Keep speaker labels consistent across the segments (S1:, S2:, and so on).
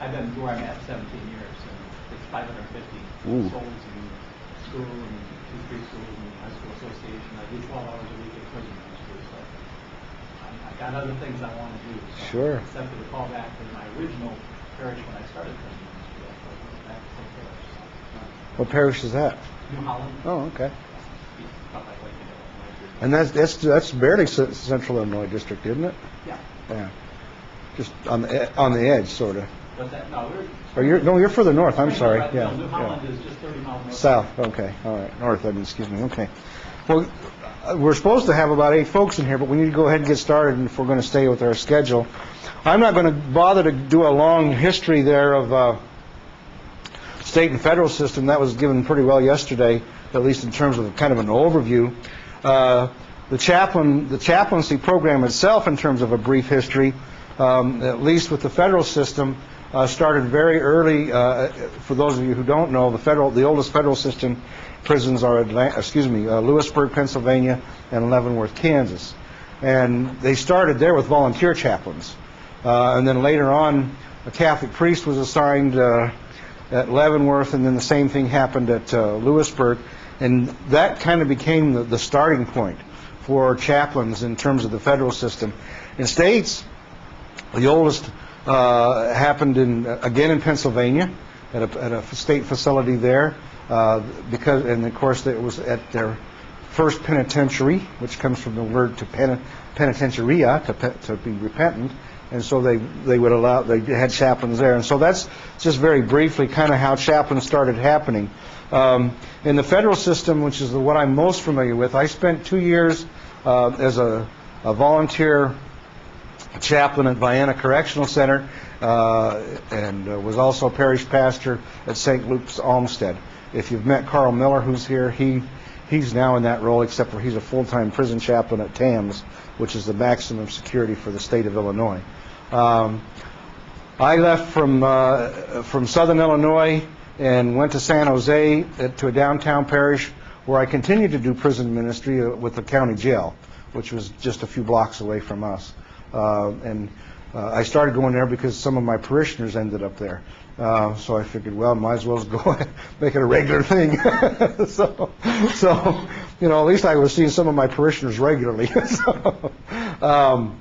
S1: I've been where I'm at 17 years, and it's 550
S2: Ooh.
S1: souls in school and two preschools and high school association. I do 12 hours a week at prison ministry, so I've got other things I want to do. So
S2: Sure.
S1: I accepted a call back to my original parish when I started prison ministry. I went back to St. Parish. So,
S2: What parish is that?
S1: New Holland.
S2: Oh, okay.
S1: About like Lincoln, Illinois.
S2: And that's barely Central Illinois district, isn't it?
S1: Yeah.
S2: Yeah. Just on the edge, sort of.
S1: But that, no,
S2: Or you're further north. I'm sorry.
S1: Right,
S2: Yeah.
S1: New Holland
S2: Yeah.
S1: is just 30 miles north.
S2: South. Okay. All right. North. I mean, excuse me. Okay. Well, we're supposed to have about 8 folks in here, but we need to go ahead and get started if we're going to stay with our schedule. I'm not going to bother to do a long history there of state and federal system. That was given pretty well yesterday, at least in terms of kind of an overview. The chaplaincy program itself, in terms of a brief history, at least with the federal system, started very early. For those of you who don't know, the oldest federal system prisons are Lewisburg, Pennsylvania, and Leavenworth, Kansas, and they started there with volunteer chaplains, and then later on, a Catholic priest was assigned at Leavenworth, and then the same thing happened at Lewisburg, and that kind of became the starting point for chaplains in terms of the federal system. In states, the oldest happened again in Pennsylvania at a state facility there, and of course it was at their first penitentiary, which comes from the word to penitentiaria, to be repentant, and so they had chaplains there, and so that's just very briefly kind of how chaplains started happening. In the federal system, which is what I'm most familiar with, I spent 2 years as a volunteer chaplain at Vienna Correctional Center, and was also parish pastor at St. Luke's Olmsted. If you've met Carl Miller, who's here, he's now in that role, except for he's a full-time prison chaplain at TAMS, which is the maximum security for the state of Illinois. I left from Southern Illinois and went to San Jose to a downtown parish where I continued to do prison ministry with the county jail, which was just a few blocks away from us. I started going there because some of my parishioners ended up there. So I figured, well, might as well go make it a regular thing. so at least I was seeing some of my parishioners regularly. While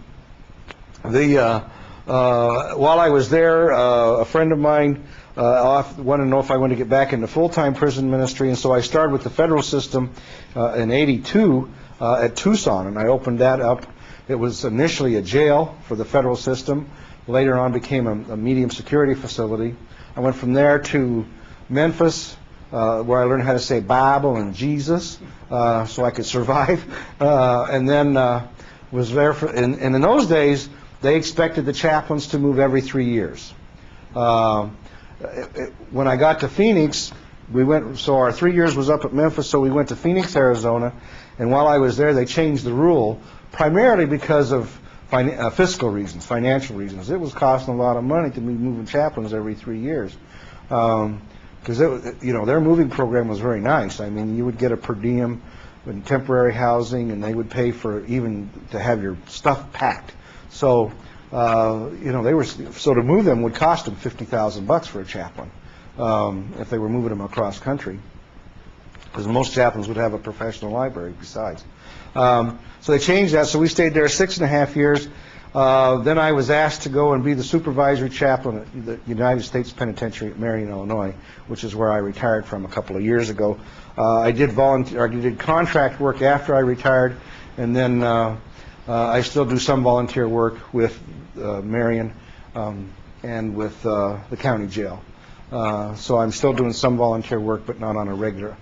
S2: I was there, a friend of mine wanted to know if I wanted to get back into full-time prison ministry, and so I started with the federal system in '82 at Tucson, and I opened that up. It was initially a jail for the federal system. Later on became a medium security facility. I went from there to Memphis, where I learned how to say Bible and Jesus, so I could survive. And then was there and in those days, they expected the chaplains to move every 3 years. When I got to Phoenix, so our 3 years was up at Memphis, so we went to Phoenix, Arizona, and while I was there, they changed the rule, primarily because of fiscal reasons, financial reasons. It was costing a lot of money to be moving chaplains every 3 years, because their moving program was very nice. I mean, you would get a per diem and temporary housing, and they would pay for even to have your stuff packed. So to move them would cost them $50,000 for a chaplain if they were moving them across country, because most chaplains would have a professional library besides. So they changed that, so we stayed there 6.5 years. Then I was asked to go and be the supervisory chaplain at the United States Penitentiary at Marion, Illinois, which is where I retired from a couple of years ago. I did contract work after I retired, and then I still do some volunteer work with Marion and with the county jail. So I'm still doing some volunteer work, but not on a regular.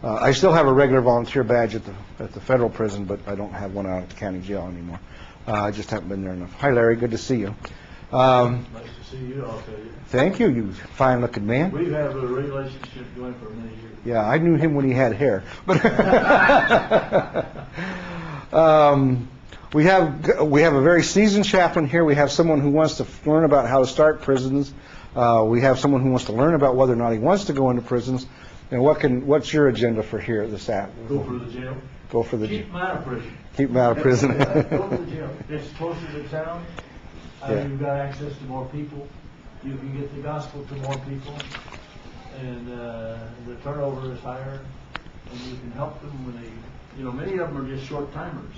S2: I still have a regular volunteer badge at the federal prison, but I don't have one out at the county jail anymore. I just haven't been there enough. Hi, Larry. Good to see you.
S3: Nice to see you, I'll tell you.
S2: Thank you, you fine-looking man.
S3: We've had a relationship going for many years.
S2: Yeah, I knew him when he had hair. But we have a very seasoned chaplain here. We have someone who wants to learn about how to start prisons. We have someone who wants to learn about whether or not he wants to go into prisons. And what's your agenda for here this afternoon?
S3: Go for the jail.
S2: Go for the
S3: Keep them out of prison.
S2: Keep them out of prison.
S3: Go to the jail. It's closer to town.
S2: Yeah.
S3: You've got access to more people, you can get the gospel to more people, and the turnover is higher, and you can help them when they, many of them are just short timers.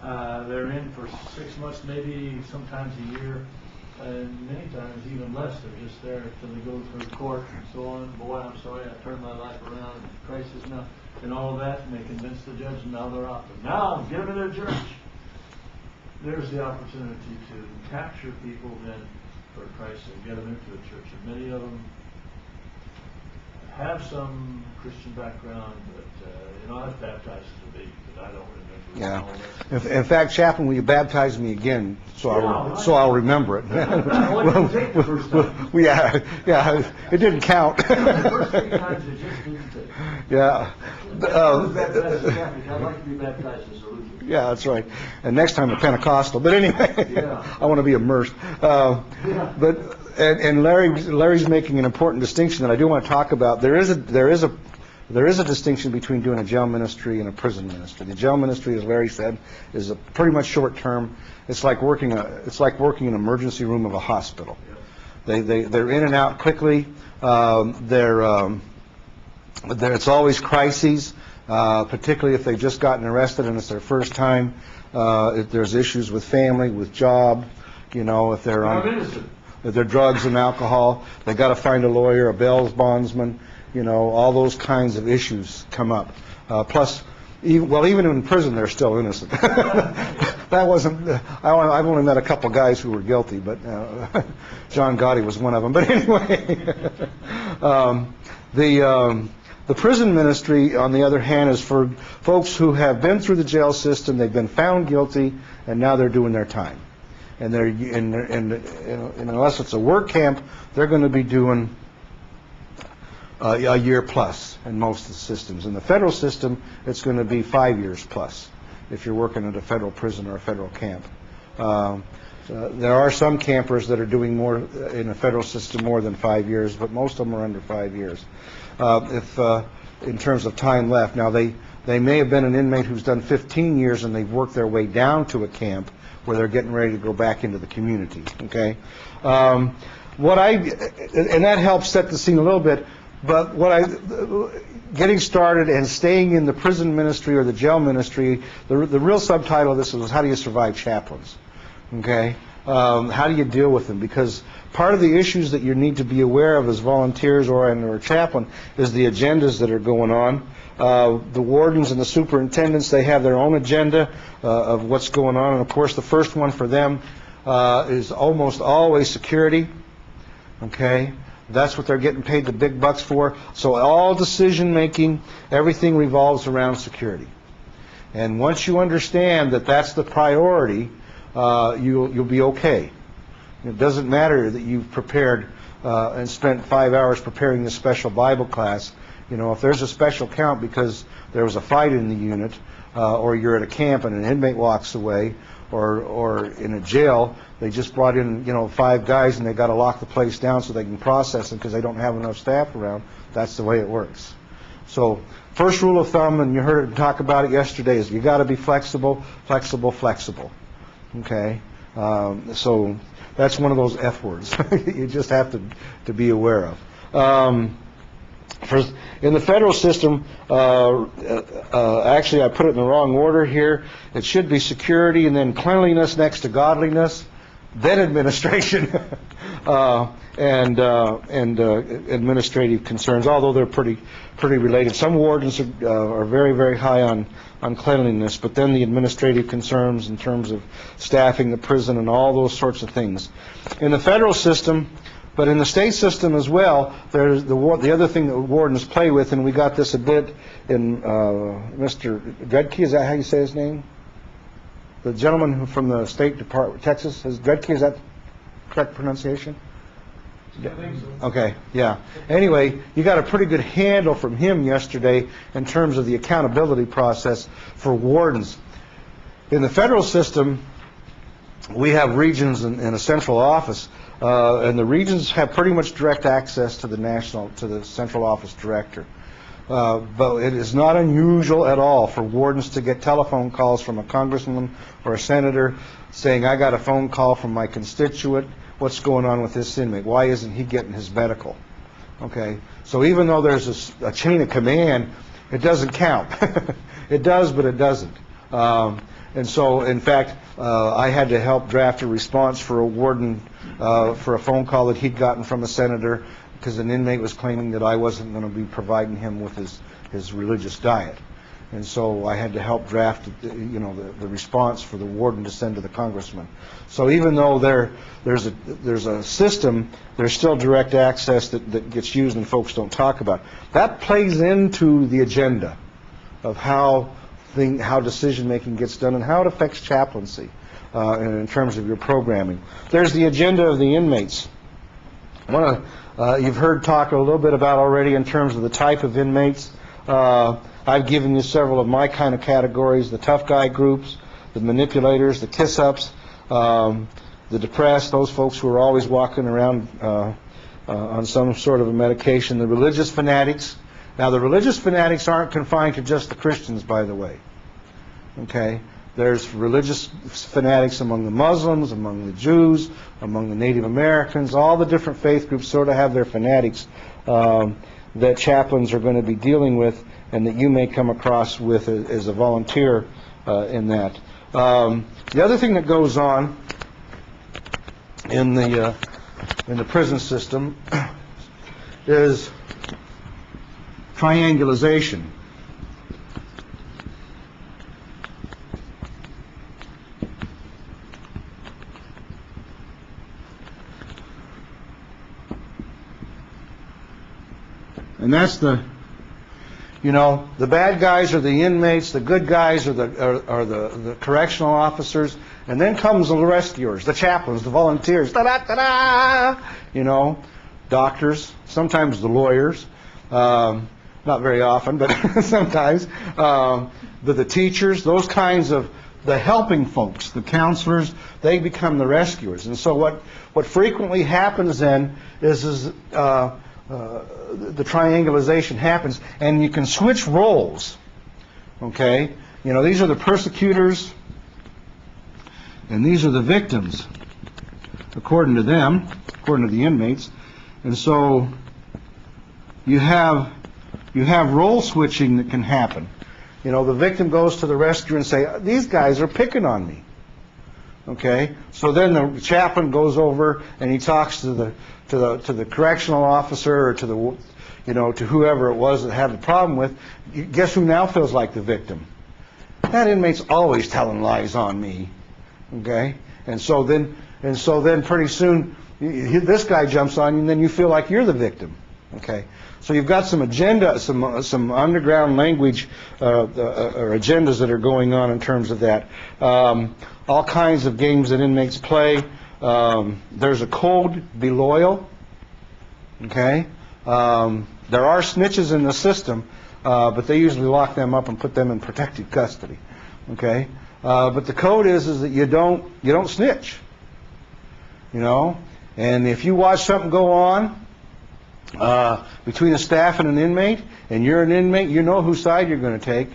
S3: They're in for 6 months, maybe sometimes a year, and many times even less. They're just there until they go through court and so on. Boy, I'm sorry, I turned my life around, and Christ is now, and all of that, and they convince the judge, and now they're out. But now, get them in their church. There's the opportunity to capture people then for Christ and get them into a church. And many of them have some Christian background, but I was baptized as a baby, but I don't remember.
S2: Yeah.
S3: All that.
S2: In fact, Chaplain, will you baptize me again so I'll remember it?
S3: Well, it didn't take the first time.
S2: Yeah, it didn't count.
S3: The first 3 times it just didn't take.
S2: Yeah.
S3: I was baptized as Catholic. I'd like to be baptized as a Lutheran.
S2: Yeah, that's right. And next time a Pentecostal. But anyway,
S3: Yeah.
S2: I want to be immersed. But Larry's making an important distinction that I do want to talk about. There is a distinction between doing a jail ministry and a prison ministry. The jail ministry, as Larry said, is a pretty much short term. It's like working in an emergency room of a hospital. They're in and out quickly. It's always crises, particularly if they've just gotten arrested and it's their first time. If there's issues with family, with job, if they're if they're drugs and alcohol, they got to find a lawyer, a bail bondsman. All those kinds of issues come up. Plus, even in prison, they're still innocent. That wasn't. I've only met a couple guys who were guilty, but John Gotti was one of them. But anyway, the prison ministry, on the other hand, is for folks who have been through the jail system. They've been found guilty, and now they're doing their time. And unless it's a work camp, they're going to be doing a year plus in most of the systems. In the federal system, it's going to be 5 years plus if you're working at a federal prison or a federal camp. There are some campers that are doing more in the federal system more than 5 years, but most of them are under 5 years. In terms of time left, now they may have been an inmate who's done 15 years and they've worked their way down to a camp where they're getting ready to go back into the community. Okay, and that helps set the scene a little bit. But getting started and staying in the prison ministry or the jail ministry, the real subtitle of this was how do you survive chaplains? Okay, how do you deal with them? Because part of the issues that you need to be aware of as volunteers or a chaplain is the agendas that are going on. The wardens and the superintendents, they have their own agenda of what's going on, and of course the first one for them is almost always security. Okay. That's what they're getting paid the big bucks for. So all decision making, everything revolves around security. And once you understand that that's the priority, you'll be okay. It doesn't matter that you've prepared and spent 5 hours preparing this special Bible class. If there's a special count because there was a fight in the unit, or you're at a camp and an inmate walks away, or in a jail, they just brought in 5 guys and they got to lock the place down so they can process them because they don't have enough staff around. That's the way it works. So first rule of thumb, and you heard it talk about it yesterday, is you got to be flexible, flexible, flexible. Okay, so that's one of those F words you just have to be aware of. In the federal system, actually I put it in the wrong order here. It should be security and then cleanliness next to godliness, then administration, and administrative concerns, although they're pretty related. Some wardens are very, very high on cleanliness, but then the administrative concerns in terms of staffing the prison and all those sorts of things. In the federal system, but in the state system as well, there's the other thing that wardens play with, and we got this a bit in Mr. Dredke, is that how you say his name? The gentleman from the State Department, Texas, is Dredke, is that correct pronunciation?
S3: I think so.
S2: Okay, yeah. Anyway, you got a pretty good handle from him yesterday in terms of the accountability process for wardens. In the federal system, we have regions and a central office, and the regions have pretty much direct access to the central office director. But it is not unusual at all for wardens to get telephone calls from a congressman or a senator saying, I got a phone call from my constituent, what's going on with this inmate? Why isn't he getting his medical? Okay, so even though there's a chain of command, it doesn't count. It does, but it doesn't. And so, in fact, I had to help draft a response for a warden for a phone call that he'd gotten from a senator because an inmate was claiming that I wasn't going to be providing him with his religious diet. And so I had to help draft, the response for the warden to send to the congressman. So even though there's a system, there's still direct access that gets used and folks don't talk about. That plays into the agenda of how decision making gets done and how it affects chaplaincy in terms of your programming. There's the agenda of the inmates. You've heard talk a little bit about already in terms of the type of inmates. I've given you several of my kind of categories: the tough guy groups, the manipulators, the kiss-ups, the depressed, those folks who are always walking around on some sort of a medication, the religious fanatics. Now, the religious fanatics aren't confined to just the Christians, by the way. Okay? There's religious fanatics among the Muslims, among the Jews, among the Native Americans. All the different faith groups sort of have their fanatics that chaplains are going to be dealing with and that you may come across with as a volunteer in that. The other thing that goes on in the prison system is triangulation. And that's the bad guys are the inmates, the good guys are the correctional officers, and then comes the rescuers, the chaplains, the volunteers, doctors, sometimes the lawyers, not very often, but sometimes, the teachers, those kinds of the helping folks, the counselors, they become the rescuers. And so what frequently happens then is the triangulation happens, and you can switch roles. Okay, these are the persecutors, and these are the victims, according to them, according to the inmates. And so you have role switching that can happen. The victim goes to the rescuer and say, "These guys are picking on me." Okay, so then the chaplain goes over and he talks to the correctional officer or to whoever it was that had the problem with. Guess who now feels like the victim? That inmate's always telling lies on me. Okay, and so then pretty soon this guy jumps on you, and then you feel like you're the victim. Okay, so you've got some agenda, some underground language or agendas that are going on in terms of that. All kinds of games that inmates play. There's a code: be loyal. Okay, there are snitches in the system, but they usually lock them up and put them in protective custody. Okay, but the code is that you don't snitch. And if you watch something go on between a staff and an inmate, and you're an inmate, you know whose side you're going to take,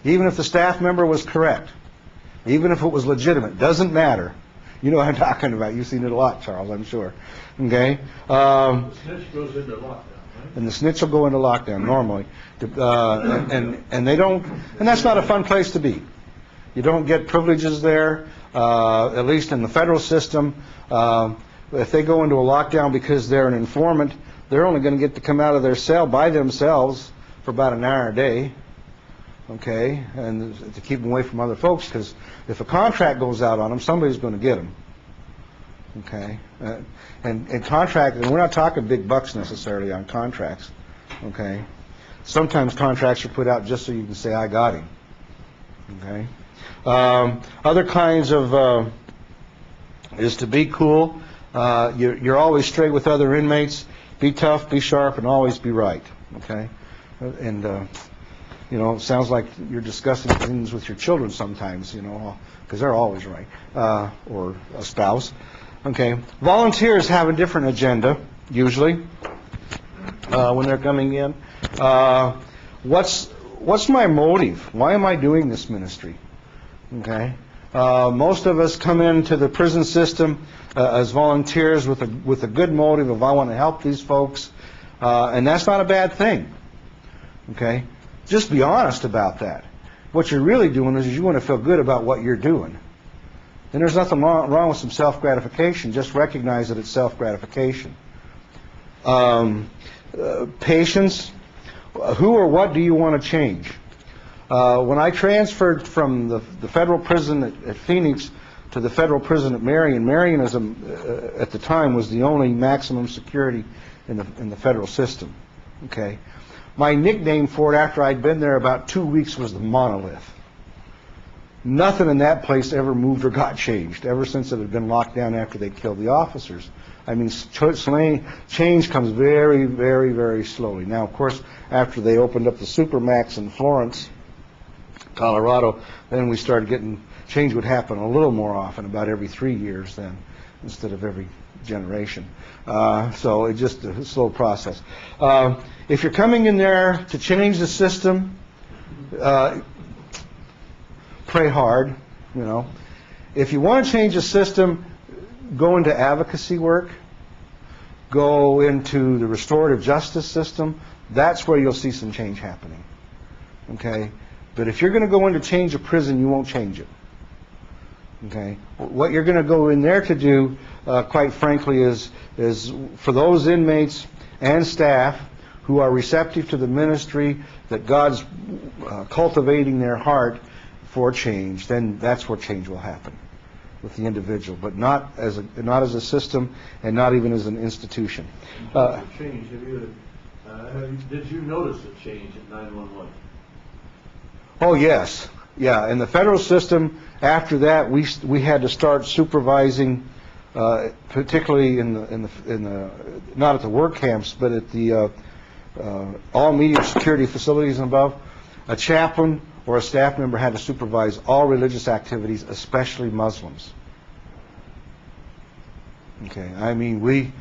S2: even if the staff member was correct, even if it was legitimate. Doesn't matter. You know what I'm talking about. You've seen it a lot, Charles, I'm sure. Okay.
S3: The snitch goes into lockdown, right?
S2: And the snitch will go into lockdown normally, and they don't. And that's not a fun place to be. You don't get privileges there, at least in the federal system. If they go into a lockdown because they're an informant, they're only going to get to come out of their cell by themselves for about an hour a day. Okay, and to keep them away from other folks, because if a contract goes out on them, somebody's going to get them. Okay, and contract, and we're not talking big bucks necessarily on contracts. Okay, sometimes contracts are put out just so you can say I got him. Okay, other kinds of is to be cool. You're always straight with other inmates. Be tough, be sharp, and always be right. Okay, and it sounds like you're discussing things with your children sometimes, because they're always right, or a spouse. Okay, volunteers have a different agenda usually when they're coming in. what's my motive? Why am I doing this ministry? Okay. Most of us come into the prison system as volunteers with a good motive of I want to help these folks, and that's not a bad thing. Okay. Just be honest about that. What you're really doing is you want to feel good about what you're doing. And there's nothing wrong with some self-gratification. Just recognize that it's self-gratification. Patience. Who or what do you want to change? When I transferred from the federal prison at Phoenix to the federal prison at Marion, Marion at the time was the only maximum security in the federal system. Okay. My nickname for it after I'd been there about 2 weeks was the monolith. Nothing in that place ever moved or got changed ever since it had been locked down after they killed the officers. I mean, change comes very, very, very slowly. Now, of course, after they opened up the Supermax in Florence, Colorado, then we started getting, change would happen a little more often, about every 3 years then, instead of every generation. So it's just a slow process. If you're coming in there to change the system, pray hard, you know. If you want to change the system, go into advocacy work, go into the restorative justice system. That's where you'll see some change happening. Okay? But if you're going to go in to change a prison, you won't change it. Okay? What you're going to go in there to do, quite frankly, is for those inmates and staff who are receptive to the ministry, that God's cultivating their heart for change, then that's where change will happen with the individual, but not as a system and not even as an institution.
S3: Change. Did you notice a change at 911?
S2: Oh yes, yeah. In the federal system, after that, we had to start supervising, particularly in the not at the work camps, but at the all medium security facilities and above. A chaplain or a staff member had to supervise all religious activities, especially Muslims. Okay, I mean we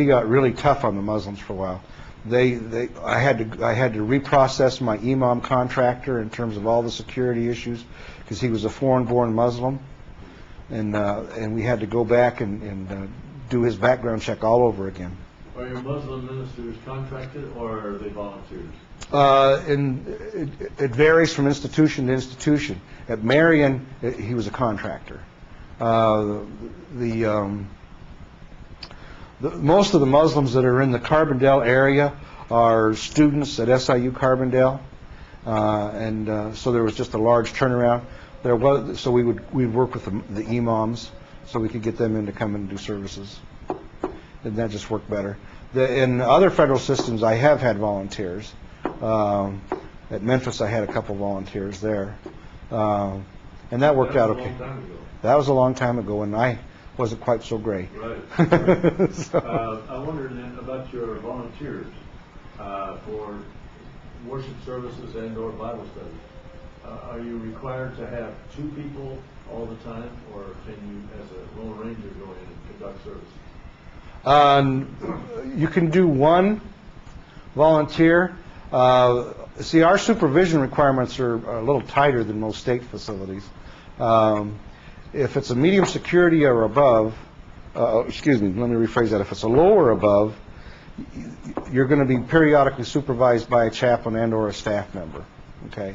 S2: got really tough on the Muslims for a while. I had to reprocess my imam contractor in terms of all the security issues because he was a foreign-born Muslim, and we had to go back and do his background check all over again.
S3: Are your Muslim ministers contracted or are they volunteers?
S2: It varies from institution to institution. At Marion, he was a contractor. Most of the Muslims that are in the Carbondale area are students at SIU Carbondale, so there was just a large turnaround. So we'd work with the imams so we could get them in to come in and do services, and that just worked better. In other federal systems, I have had volunteers. At Memphis, I had a couple volunteers there, and that worked out okay. That was a long time ago, and I wasn't quite so great.
S3: Right.
S2: So.
S3: I wondered then about your volunteers for worship services and/or Bible studies. Are you required to have 2 people all the time, or can you, as a Lone Ranger, go in and conduct service?
S2: You can do 1 volunteer. See, our supervision requirements are a little tighter than most state facilities. If it's a medium security or above, excuse me, let me rephrase that. If it's a low or above, you're going to be periodically supervised by a chaplain and or a staff member, okay?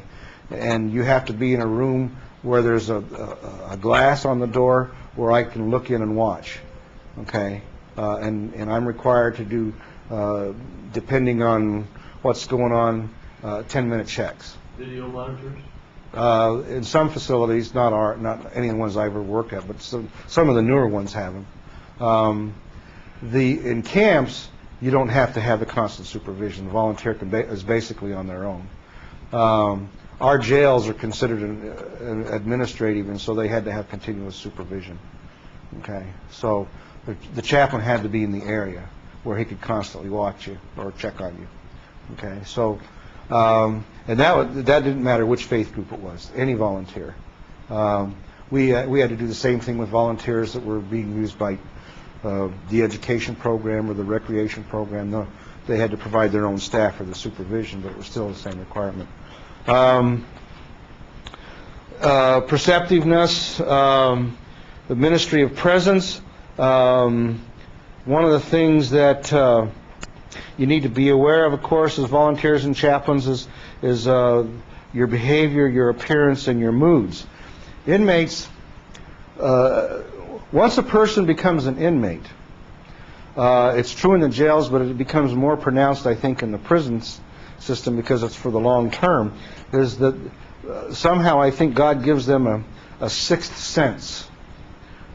S2: And you have to be in a room where there's a glass on the door where I can look in and watch, okay? And I'm required to do, depending on what's going on, 10-minute checks.
S3: Video monitors?
S2: In some facilities, not any of the ones I ever worked at, but some of the newer ones have them. In camps, you don't have to have the constant supervision. The volunteer is basically on their own. Our jails are considered administrative, and so they had to have continuous supervision. Okay, so the chaplain had to be in the area where he could constantly watch you or check on you. Okay, so and that didn't matter which faith group it was, any volunteer. We had to do the same thing with volunteers that were being used by the education program or the recreation program. they had to provide their own staff for the supervision, but it was still the same requirement. Perceptiveness, the ministry of presence. One of the things that you need to be aware of course, as volunteers and chaplains is your behavior, your appearance, and your moods. Inmates, once a person becomes an inmate, it's true in the jails, but it becomes more pronounced, I think, in the prisons system because it's for the long term, is that somehow I think God gives them a sixth sense,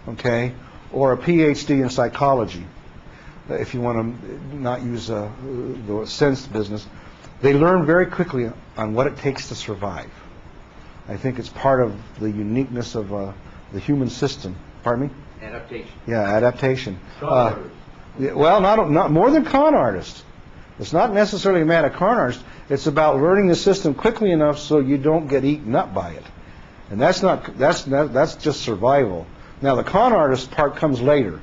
S2: okay, or a PhD in psychology, if you want to not use the sense business. They learn very quickly on what it takes to survive. I think it's part of the uniqueness of the human system. Pardon me?
S4: Adaptation.
S2: Yeah, adaptation.
S3: Yeah,
S2: well, not more than con artists. It's not necessarily a matter of con artists. It's about learning the system quickly enough so you don't get eaten up by it. And that's just survival. Now the con artist part comes later,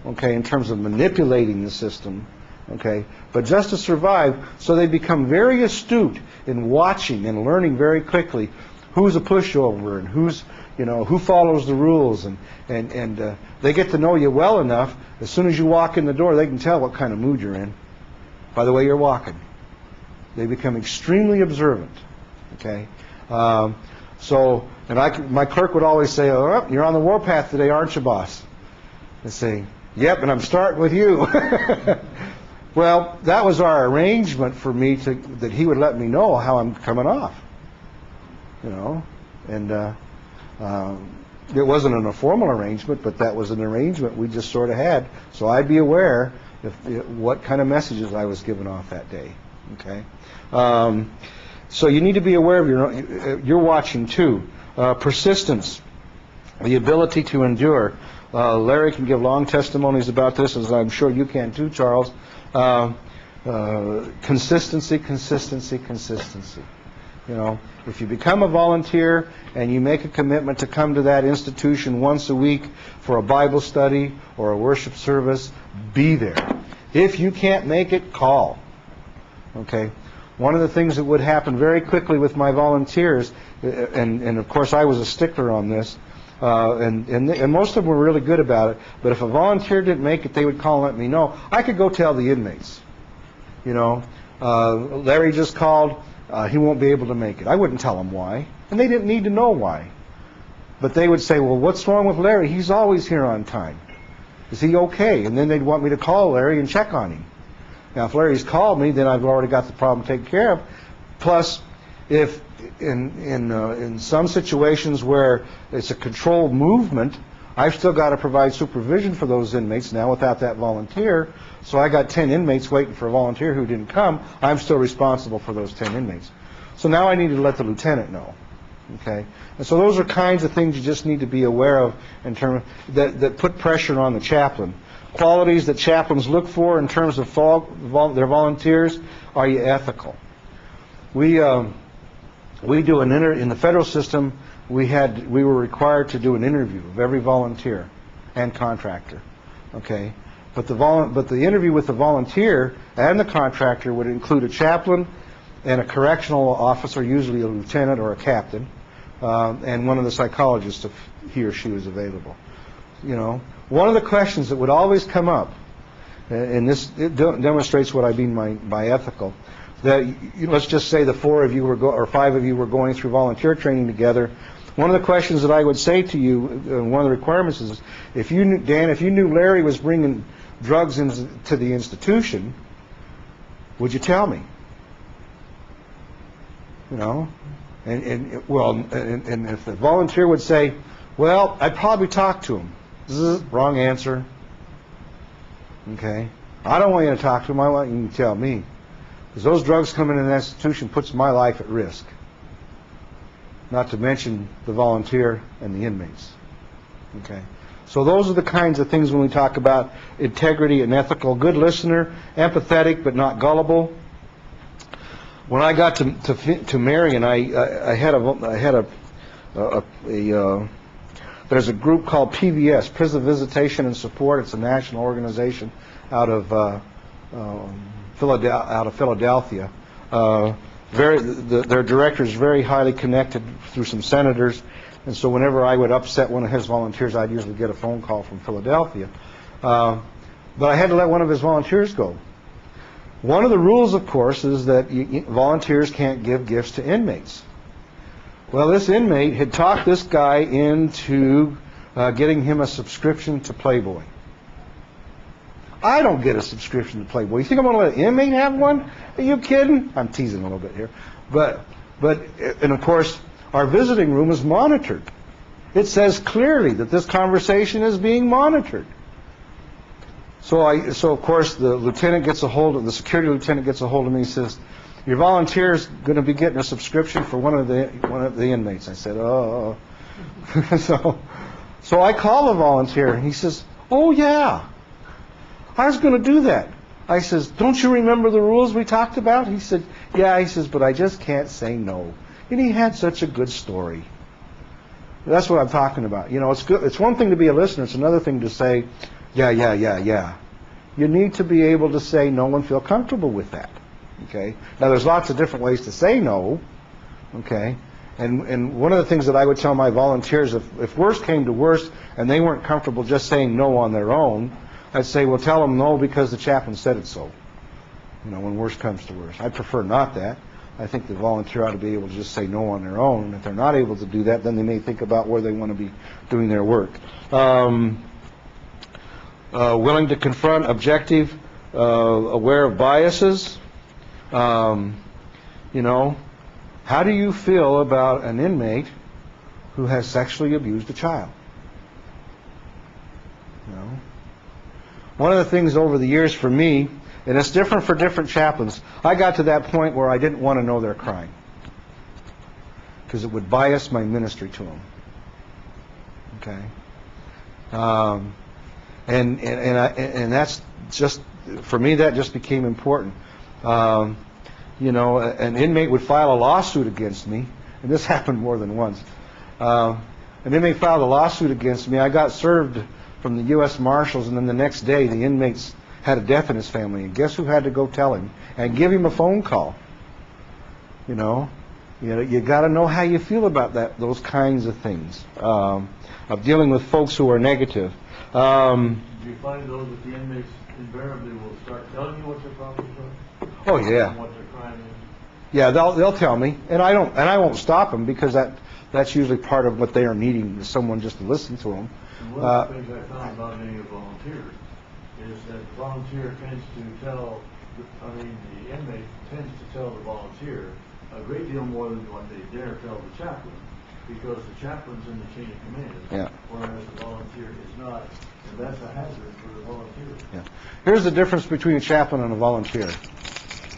S2: okay, in terms of manipulating the system, okay. But just to survive, so they become very astute in watching and learning very quickly who's a pushover and who's, you know, who follows the rules, and they get to know you well enough. As soon as you walk in the door, they can tell what kind of mood you're in by the way you're walking. They become extremely observant, okay? So, and my clerk would always say, "Oh, you're on the warpath today, aren't you, boss?" I'd say, "Yep, and I'm starting with you." Well, that was our arrangement for me that he would let me know how I'm coming off, you know, and it wasn't a formal arrangement, but that was an arrangement we just sort of had, so I'd be aware what kind of messages I was giving off that day. Okay, so you need to be aware of you're watching too. Persistence, the ability to endure. Larry can give long testimonies about this, as I'm sure you can too, Charles. Consistency, consistency, consistency. You know, if you become a volunteer and you make a commitment to come to that institution once a week for a Bible study or a worship service, be there. If you can't make it, call. Okay? One of the things that would happen very quickly with my volunteers, and of course I was a stickler on this, and most of them were really good about it, but if a volunteer didn't make it, they would call and let me know. I could go tell the inmates, you know, Larry just called, he won't be able to make it. I wouldn't tell them why, and they didn't need to know why. But they would say, "Well, what's wrong with Larry? He's always here on time. Is he okay?" And then they'd want me to call Larry and check on him. Now, if Larry's called me, then I've already got the problem taken care of. Plus, if in some situations where it's a controlled movement, I've still got to provide supervision for those inmates now without that volunteer. So I got 10 inmates waiting for a volunteer who didn't come. I'm still responsible for those 10 inmates. So now I need to let the lieutenant know. Okay, and so those are kinds of things you just need to be aware of in terms that put pressure on the chaplain. Qualities that chaplains look for in terms of their volunteers: are you ethical? We do in the federal system. We were required to do an interview of every volunteer and contractor. Okay, but the interview with the volunteer and the contractor would include a chaplain and a correctional officer, usually a lieutenant or a captain, and one of the psychologists if he or she was available. You know, one of the questions that would always come up, and this demonstrates what I mean by ethical, that let's just say the 4 of you or 5 of you were going through volunteer training together. One of the questions that I would say to you, one of the requirements is, if you knew Larry was bringing drugs into the institution, would you tell me? You know, and if the volunteer would say, "Well, I'd probably talk to him." Wrong answer. Okay, I don't want you to talk to him. I want you to tell me, because those drugs coming in the institution puts my life at risk. Not to mention the volunteer and the inmates. Okay, so those are the kinds of things when we talk about integrity and ethical. Good listener, empathetic but not gullible. When I got to Marion, I had there's a group called PVS, Prison Visitation and Support. It's a national organization out of out of Philadelphia. Their director is very highly connected through some senators, and so whenever I would upset one of his volunteers, I'd usually get a phone call from Philadelphia. But I had to let one of his volunteers go. One of the rules, of course, is that volunteers can't give gifts to inmates. Well, this inmate had talked this guy into getting him a subscription to Playboy. I don't get a subscription to Playboy. You think I'm going to let an inmate have one? Are you kidding? I'm teasing a little bit here. And of course, our visiting room is monitored. It says clearly that this conversation is being monitored. So of course, the security lieutenant gets a hold of me and says, your volunteer's going to be getting a subscription for one of the inmates. I said, oh. So I call the volunteer, and he says, oh yeah, I was going to do that. I says, don't you remember the rules we talked about? He said, yeah. He says, but I just can't say no. And he had such a good story. That's what I'm talking about. You know, it's good. It's one thing to be a listener. It's another thing to say, yeah. You need to be able to say no and feel comfortable with that. Okay. Now, there's lots of different ways to say no. Okay. And one of the things that I would tell my volunteers, if worst came to worst and they weren't comfortable just saying no on their own, I'd say, well, tell them no because the chaplain said it so. You know, when worst comes to worst. I prefer not that. I think the volunteer ought to be able to just say no on their own. And if they're not able to do that, then they may think about where they want to be doing their work. Willing to confront, objective, aware of biases. You know, how do you feel about an inmate who has sexually abused a child? You know, one of the things over the years for me, and it's different for different chaplains, I got to that point where I didn't want to know their crime because it would bias my ministry to them. Okay, and that's just, for me, that just became important. You know, an inmate would file a lawsuit against me, and this happened more than once. An inmate filed a lawsuit against me. I got served from the U.S. Marshals, and then the next day the inmates had a death in his family, and guess who had to go tell him and give him a phone call? You know, you got to know how you feel about those kinds of things, of dealing with folks who are negative.
S3: Do you find though that the inmates invariably will start telling you what your problems are?
S2: Oh yeah.
S3: What their crime is?
S2: Yeah, they'll tell me, and I won't stop them because that's usually part of what they are needing, is someone just to listen to them.
S3: And one of the things I found about being a volunteer is that the volunteer tends to tell, the inmate tends to tell the volunteer a great deal more than what they dare tell the chaplain, because the chaplain's in the chain of command, whereas the volunteer is not, and that's a hazard for the volunteer.
S2: Yeah. Here's the difference between a chaplain and a volunteer.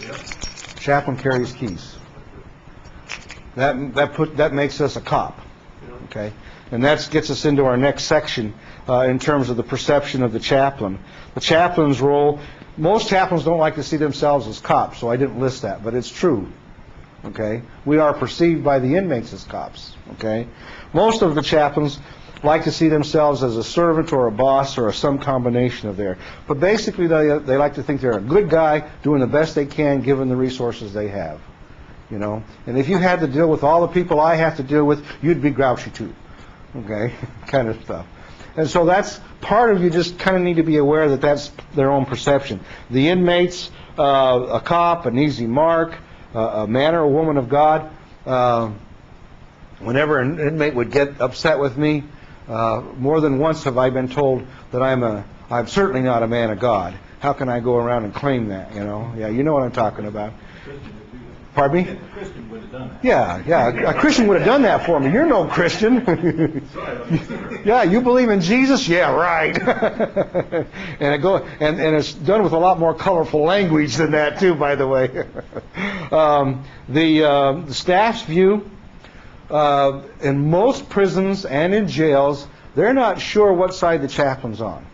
S3: Yep.
S2: Chaplain carries keys. That makes us a cop.
S3: Yep.
S2: Okay, and that gets us into our next section in terms of the perception of the chaplain. The chaplain's role. Most chaplains don't like to see themselves as cops, so I didn't list that, but it's true. Okay, we are perceived by the inmates as cops. Okay, most of the chaplains like to see themselves as a servant or a boss or some combination of there. But basically, they like to think they're a good guy doing the best they can given the resources they have. You know, and if you had to deal with all the people I have to deal with, you'd be grouchy too. Okay, kind of stuff. And so that's part of, you just kind of need to be aware that that's their own perception. The inmates, a cop, an easy mark, a man or a woman of God. Whenever an inmate would get upset with me, more than once have I been told that I'm certainly not a man of God. How can I go around and claim that? You know, yeah, you know what I'm talking about. Pardon me?
S1: A Christian would have done that.
S2: Yeah, a Christian would have done that for me. You're no Christian. Yeah, you believe in Jesus? Yeah, right. and it's done with a lot more colorful language than that too, by the way. The staff's view, in most prisons and in jails, they're not sure what side the chaplain's on.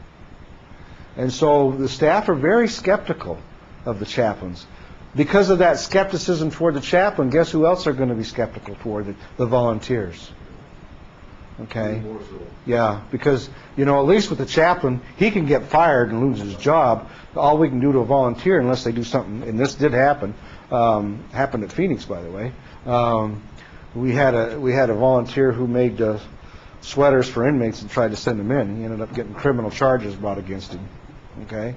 S2: And so the staff are very skeptical of the chaplains. Because of that skepticism toward the chaplain, guess who else are going to be skeptical toward? The volunteers. Okay?
S3: More so.
S2: Yeah, because, at least with the chaplain, he can get fired and lose his job. All we can do to a volunteer, unless they do something, and this did happen, happened at Phoenix, by the way. We had a volunteer who made sweaters for inmates and tried to send them in. He ended up getting criminal charges brought against him. Okay?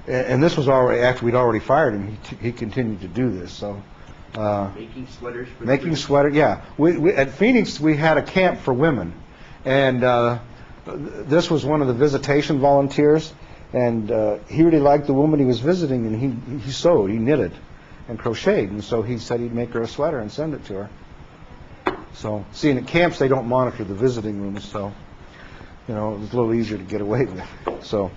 S2: And this was already after we'd already fired him. He continued to do this. So
S4: Making sweaters for
S2: making sweater, yeah. We at Phoenix we had a camp for women, and this was one of the visitation volunteers, and he really liked the woman he was visiting, and he sewed, he knitted, and crocheted, and so he said he'd make her a sweater and send it to her. So, see, at camps they don't monitor the visiting rooms, so it was a little easier to get away with. So.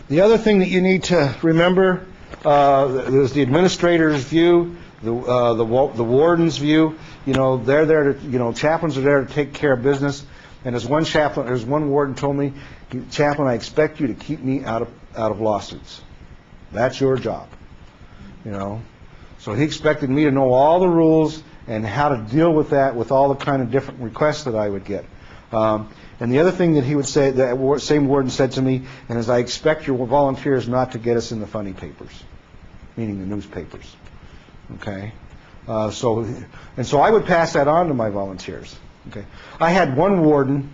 S2: The other thing that you need to remember, there's the administrator's view, the warden's view. They're there to, chaplains are there to take care of business. And as one warden told me, "Chaplain, I expect you to keep me out of lawsuits. That's your job." So he expected me to know all the rules and how to deal with that, with all the kind of different requests that I would get. And the other thing that he would say, that same warden said to me, and is, "I expect your volunteers not to get us in the funny papers," meaning the newspapers. Okay? So I would pass that on to my volunteers. Okay? I had one warden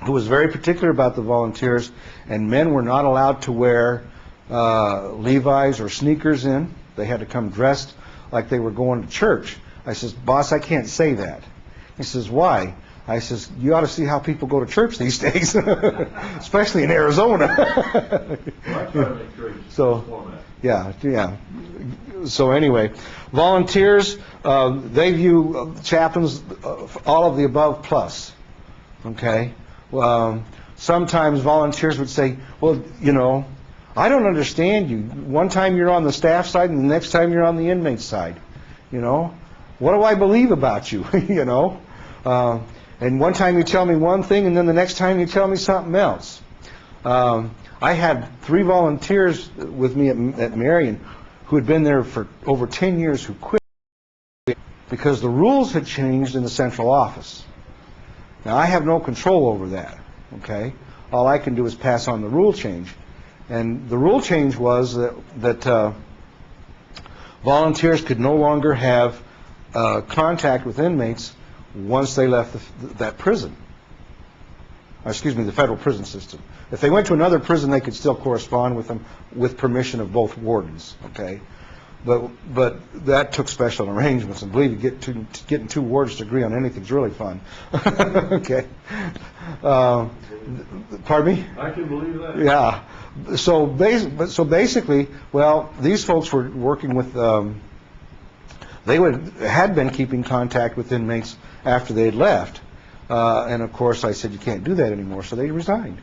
S2: who was very particular about the volunteers, and men were not allowed to wear Levi's or sneakers in. They had to come dressed like they were going to church. I says, "Boss, I can't say that." He says, "Why?" I says, "You ought to see how people go to church these days, especially in Arizona." So, yeah. So anyway, volunteers, they view chaplains all of the above plus. Okay. Sometimes volunteers would say, "Well, I don't understand you. One time you're on the staff side, and the next time you're on the inmate side. What do I believe about you?" And one time you tell me one thing, and then the next time you tell me something else. I had 3 volunteers with me at Marion who had been there for over 10 years who quit because the rules had changed in the central office. Now, I have no control over that, okay? All I can do is pass on the rule change. And the rule change was that volunteers could no longer have contact with inmates once they left that prison. The federal prison system. If they went to another prison, they could still correspond with them with permission of both wardens. Okay, but that took special arrangements, and believe me, getting 2 wardens to agree on anything's really fun. Okay. Pardon me?
S3: I can believe that.
S2: Yeah. So basically, these folks were working with. They had been keeping contact with inmates after they had left. And of course I said, "You can't do that anymore," so they resigned,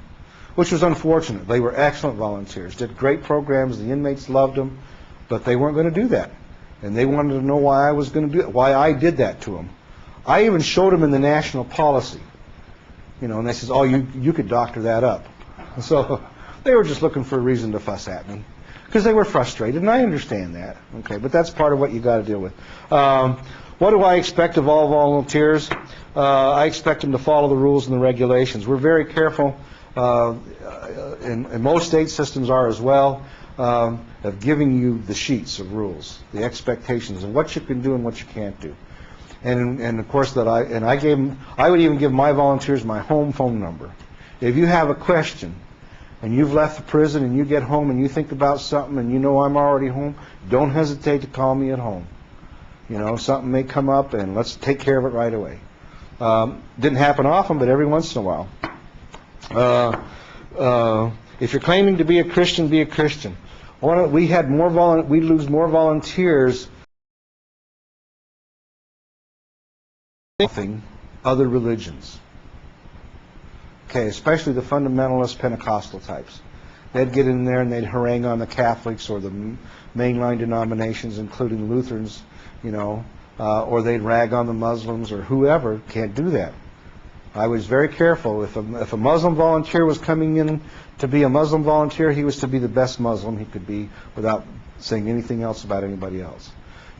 S2: which was unfortunate. They were excellent volunteers, did great programs, the inmates loved them, but they weren't going to do that. And they wanted to know why I was going to do it, why I did that to them. I even showed them in the national policy, and they said, "Oh, you could doctor that up." So they were just looking for a reason to fuss at me, because they were frustrated, and I understand that. Okay, but that's part of what you got to deal with. What do I expect of all volunteers? I expect them to follow the rules and the regulations. We're very careful, and most state systems are as well, of giving you the sheets of rules, the expectations of what you can do and what you can't do. And of course I would even give my volunteers my home phone number. If you have a question and you've left the prison and you get home and you think about something and I'm already home, don't hesitate to call me at home. Something may come up and let's take care of it right away. Didn't happen often, but every once in a while. If you're claiming to be a Christian, be a Christian. We lose more volunteers than other religions. Okay, especially the fundamentalist Pentecostal types. They'd get in there and they'd harangue on the Catholics or the mainline denominations, including Lutherans, or they'd rag on the Muslims or whoever. Can't do that. I was very careful. If a Muslim volunteer was coming in to be a Muslim volunteer, he was to be the best Muslim he could be without saying anything else about anybody else.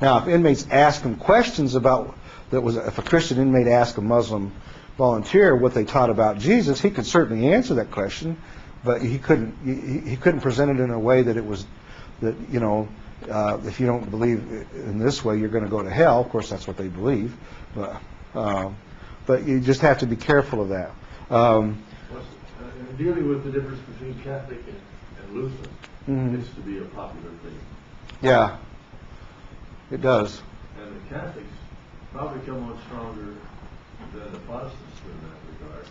S2: Now, if inmates ask him questions about that was, if a Christian inmate asked a Muslim volunteer what they taught about Jesus, he could certainly answer that question, but he couldn't present it in a way that it was, that, you know, if you don't believe in this way, you're going to go to hell. Of course, that's what they believe, but you just have to be careful of that.
S3: Dealing with the difference between Catholic and Lutheran gets to be a popular thing.
S2: Yeah, it does.
S3: And the Catholics probably come on stronger than the Protestants in that regard,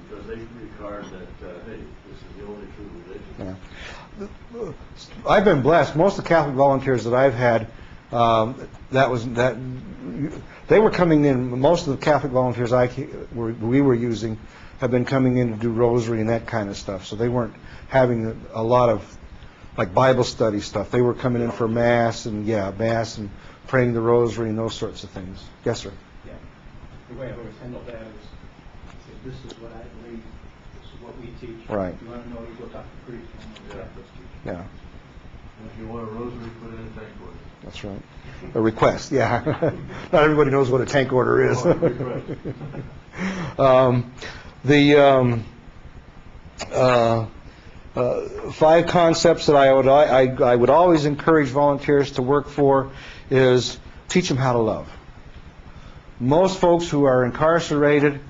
S3: because they regard that, hey, this is the only true religion.
S2: Yeah. I've been blessed. Most of the Catholic volunteers that I've had, they were coming in. Most of the Catholic volunteers we were using have been coming in to do rosary and that kind of stuff. So they weren't having a lot of like Bible study stuff. They were coming in for mass and praying the rosary and those sorts of things. Yes, sir.
S1: Yeah. The way I've always handled that is, this is what I believe, this is what we teach.
S2: Right.
S1: If you want to know, you go talk to the priest. You want to know what teach.
S2: Yeah.
S3: If you want a rosary, put in a tank order.
S2: That's right. A request, yeah. Not everybody knows what a tank order is. Five concepts that I would always encourage volunteers to work for is teach them how to love. Most folks who are incarcerated,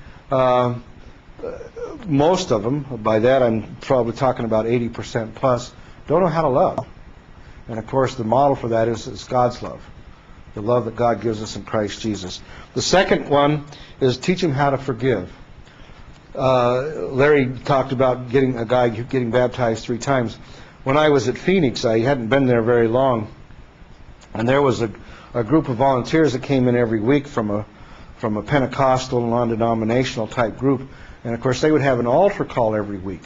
S2: most of them, by that I'm probably talking about 80% plus, don't know how to love. And of course the model for that is God's love, the love that God gives us in Christ Jesus. The second one is teach them how to forgive. Larry talked about a guy getting baptized 3 times. When I was at Phoenix, I hadn't been there very long, and there was a group of volunteers that came in every week from a Pentecostal, non-denominational type group, and of course they would have an altar call every week.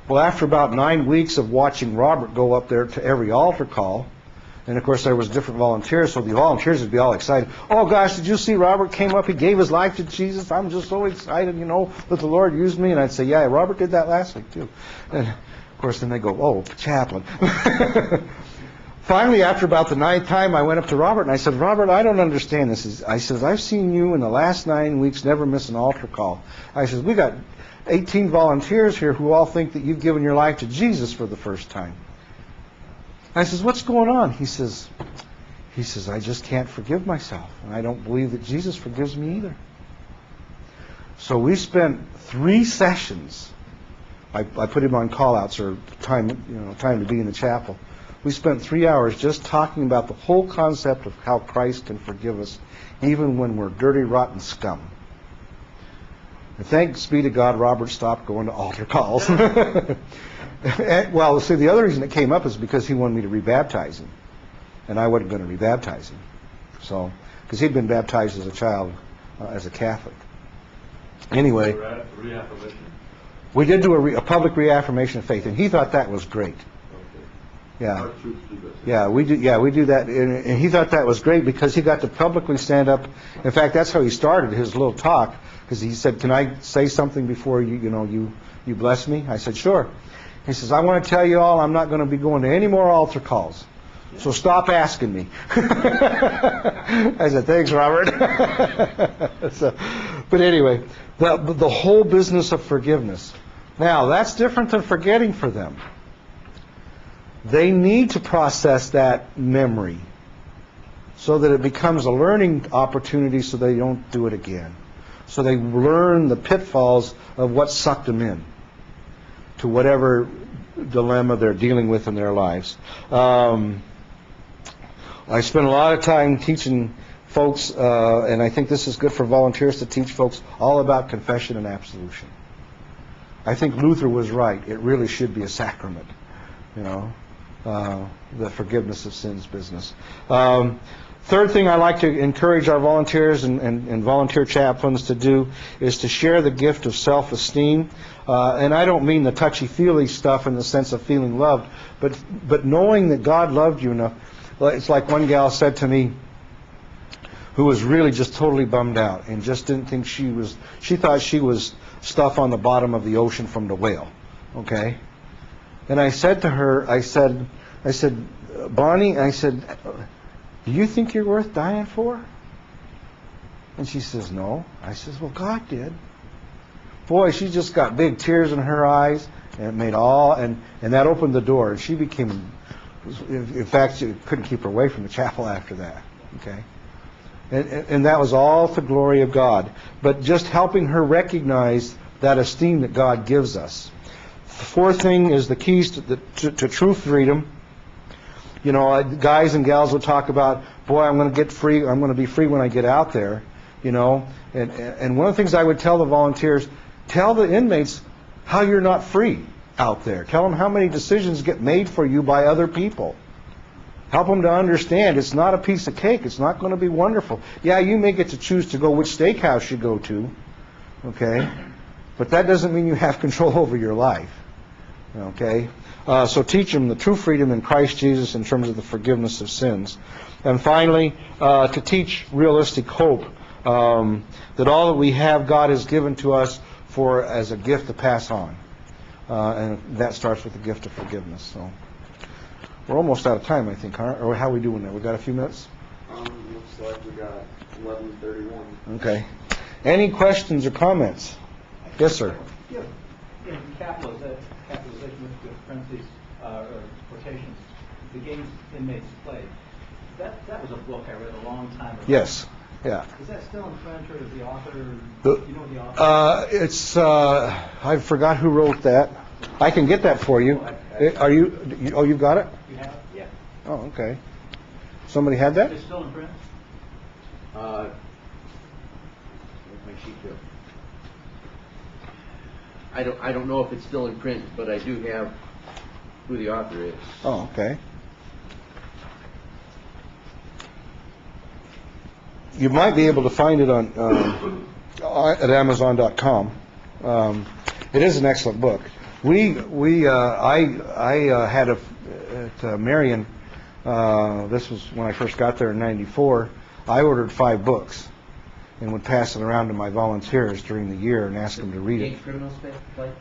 S2: Well, after about 9 weeks of watching Robert go up there to every altar call, and of course there was different volunteers, so the volunteers would be all excited. Oh gosh, did you see Robert came up, he gave his life to Jesus, I'm just so excited, you know, that the Lord used me. And I'd say, yeah, Robert did that last week too. And of course then they go, oh, chaplain. Finally, after about the 9th time, I went up to Robert and I said, Robert, I don't understand this. I said, I've seen you in the last 9 weeks never miss an altar call. I said, we got 18 volunteers here who all think that you've given your life to Jesus for the first time. I says, what's going on? He says, I just can't forgive myself, and I don't believe that Jesus forgives me either. So we spent 3 sessions. I put him on call-outs or time to be in the chapel. We spent 3 hours just talking about the whole concept of how Christ can forgive us, even when we're dirty, rotten scum. And thanks be to God, Robert stopped going to altar calls. Well, see, the other reason it came up is because he wanted me to rebaptize him, and I wasn't going to rebaptize him. So, because he'd been baptized as a child, as a Catholic. Anyway, we did do a public reaffirmation of faith, and he thought that was great. Yeah, yeah, we do that, and he thought that was great because he got to publicly stand up. In fact, that's how he started his little talk, because he said, "Can I say something before you bless me?" I said, "Sure." He says, "I want to tell you all, I'm not going to be going to any more altar calls, so stop asking me." I said, "Thanks, Robert." But anyway, the whole business of forgiveness. Now, that's different than forgetting for them. They need to process that memory so that it becomes a learning opportunity so they don't do it again. So they learn the pitfalls of what sucked them in to whatever dilemma they're dealing with in their lives. I spend a lot of time teaching folks, and I think this is good for volunteers to teach folks all about confession and absolution. I think Luther was right. It really should be a sacrament, the forgiveness of sins business. Third thing I like to encourage our volunteers and volunteer chaplains to do is to share the gift of self-esteem. And I don't mean the touchy-feely stuff in the sense of feeling loved, but knowing that God loved you enough. It's like one gal said to me, who was really just totally bummed out and just didn't think she thought she was stuff on the bottom of the ocean from the whale. Okay? And I said to her, I said, Bonnie, I said, do you think you're worth dying for? And she says, no. I says, well, God did. Boy, she just got big tears in her eyes, and it made and that opened the door. And she became, in fact, she couldn't keep her away from the chapel after that. Okay? And that was all to the glory of God. But just helping her recognize that esteem that God gives us. The fourth thing is the keys to true freedom. You know, guys and gals would talk about, boy, I'm going to get free. I'm going to be free when I get out there. You know, and one of the things I would tell the volunteers, tell the inmates how you're not free out there. Tell them how many decisions get made for you by other people. Help them to understand it's not a piece of cake. It's not going to be wonderful. Yeah, you may get to choose to go which steakhouse you go to, okay? But that doesn't mean you have control over your life, okay? So teach them the true freedom in Christ Jesus in terms of the forgiveness of sins. And finally, to teach realistic hope. That all that we have, God has given to us as a gift to pass on. And that starts with the gift of forgiveness. So we're almost out of time, I think, or how are we doing there? We got a few minutes?
S5: Looks like we got 11:31.
S2: Okay. Any questions or comments? Yes, sir.
S1: Yeah, capitalization with parentheses or quotations. The games inmates play. That was a book I read a long time ago.
S2: Yes. Yeah.
S1: Is that still in print, or is the author? You know the author?
S2: It's I forgot who wrote that. I can get that for you. Are you? Oh, you've got it?
S1: You have it? Yeah.
S2: Oh, okay. Somebody had that?
S1: It's still in print.
S4: Where's my sheet here? I don't know if it's still in print, but I do have who the author is.
S2: Oh, okay. You might be able to find it on at Amazon.com. It is an excellent book. I had at Marion. This was when I first got there in '94. I ordered 5 books and would pass it around to my volunteers during the year and ask them to read it.
S4: Games criminals play? Is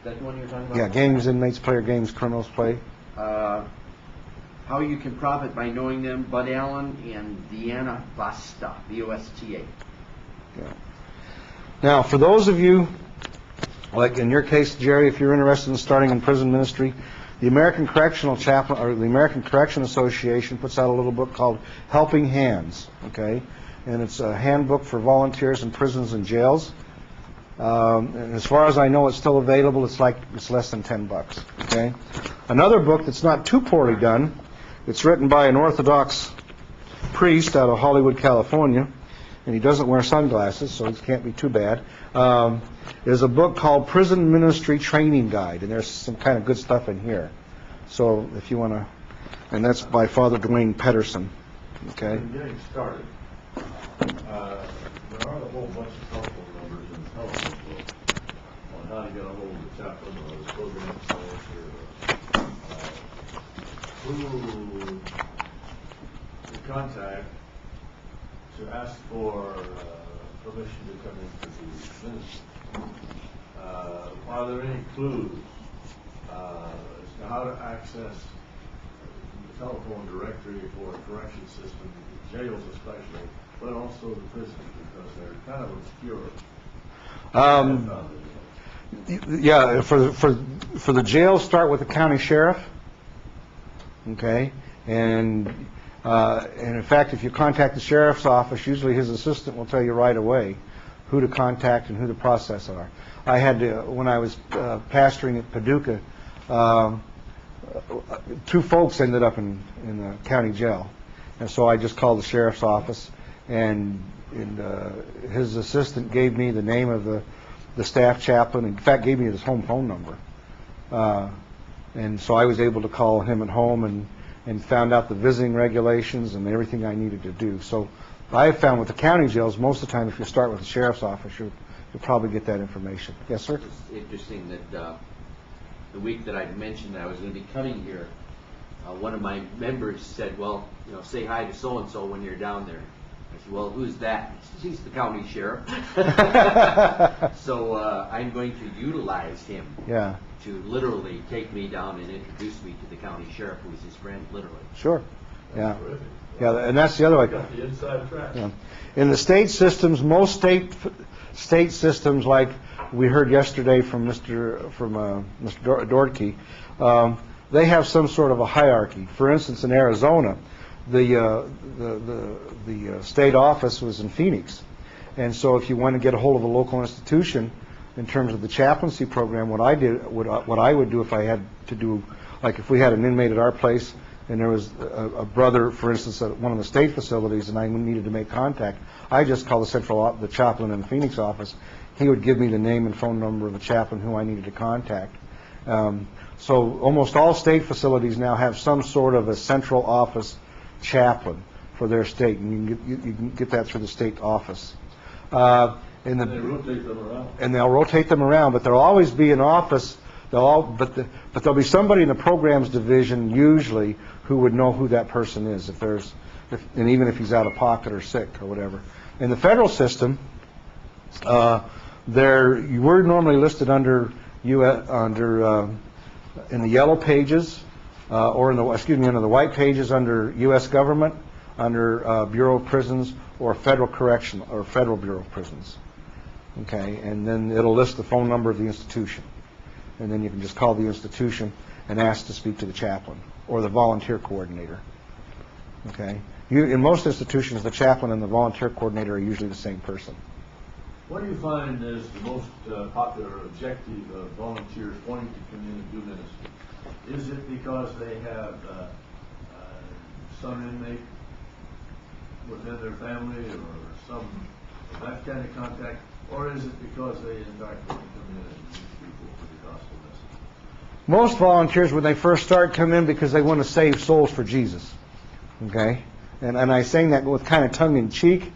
S4: that the one you're talking about?
S2: Yeah, games inmates play or games criminals play.
S4: How You Can Profit by Knowing Them, Bud Allen and Deanna Vasta, V-O-S-T-A.
S2: Yeah. Now, for those of you, like in your case, Jerry, if you're interested in starting in prison ministry, the American Correctional Chaplain or the American Correction Association puts out a little book called Helping Hands. Okay, and it's a handbook for volunteers in prisons and jails. And as far as I know, it's still available. It's less than $10. Okay, another book that's not too poorly done. It's written by an Orthodox priest out of Hollywood, California, and he doesn't wear sunglasses, so it can't be too bad. There's a book called Prison Ministry Training Guide, and there's some kind of good stuff in here. So if you want to, and that's by Father Dwayne Pedersen. Okay.
S3: In getting started, there are a whole bunch of telephone numbers in the telephone book on how to get a hold of the chaplain or the program manager, who to contact to ask for permission to come into the ministry. Are there any clues as to how to access the telephone directory for a correction system, jails especially, but also the prisons, because they're kind of obscure?
S2: Yeah, for the jails, start with the county sheriff. Okay, and in fact, if you contact the sheriff's office, usually his assistant will tell you right away who to contact and who the process are. I had to, when I was pastoring at Paducah, 2 folks ended up in the county jail, and so I just called the sheriff's office, and his assistant gave me the name of the staff chaplain. In fact, gave me his home phone number, and so I was able to call him at home and found out the visiting regulations and everything I needed to do. So I have found with the county jails, most of the time, if you start with the sheriff's office, you'll probably get that information. Yes, sir?
S4: It's interesting that the week that I mentioned that I was going to be coming here, one of my members said, well, say hi to so-and-so when you're down there. I said, well, who's that? He says, he's the county sheriff. So I'm going to utilize him to literally take me down and introduce me to the county sheriff, who is his friend, literally.
S2: Sure. Yeah.
S3: Terrific.
S2: Yeah, and that's the other way.
S3: Got the inside track.
S2: Yeah. In the state systems, most state systems, like we heard yesterday from Mr. Dortke, they have some sort of a hierarchy. For instance, in Arizona, the state office was in Phoenix, and so if you want to get a hold of a local institution in terms of the chaplaincy program, what I would do if I had to do, like if we had an inmate at our place and there was a brother, for instance, at one of the state facilities, and I needed to make contact, I just called the chaplain in the Phoenix office. He would give me the name and phone number of the chaplain who I needed to contact. So almost all state facilities now have some sort of a central office chaplain for their state, and you can get that through the state office.
S3: And they rotate them around.
S2: And they'll rotate them around, but there'll always be an office. But there'll be somebody in the programs division usually who would know who that person is, and even if he's out of pocket or sick or whatever. In the federal system, you were normally listed under in the yellow pages, or under the white pages under U.S. government, under Bureau of Prisons, or Federal Correction or Federal Bureau of Prisons. Okay, and then it'll list the phone number of the institution, and then you can just call the institution and ask to speak to the chaplain or the volunteer coordinator. Okay, in most institutions, the chaplain and the volunteer coordinator are usually the same person.
S3: What do you find is the most popular objective of volunteers wanting to come in and do ministry? Is it because they have some inmate within their family or some of that kind of contact, or is it because they in fact want to come in and reach people for the gospel message?
S2: Most volunteers, when they first start, come in because they want to save souls for Jesus. Okay, and I'm saying that with kind of tongue in cheek,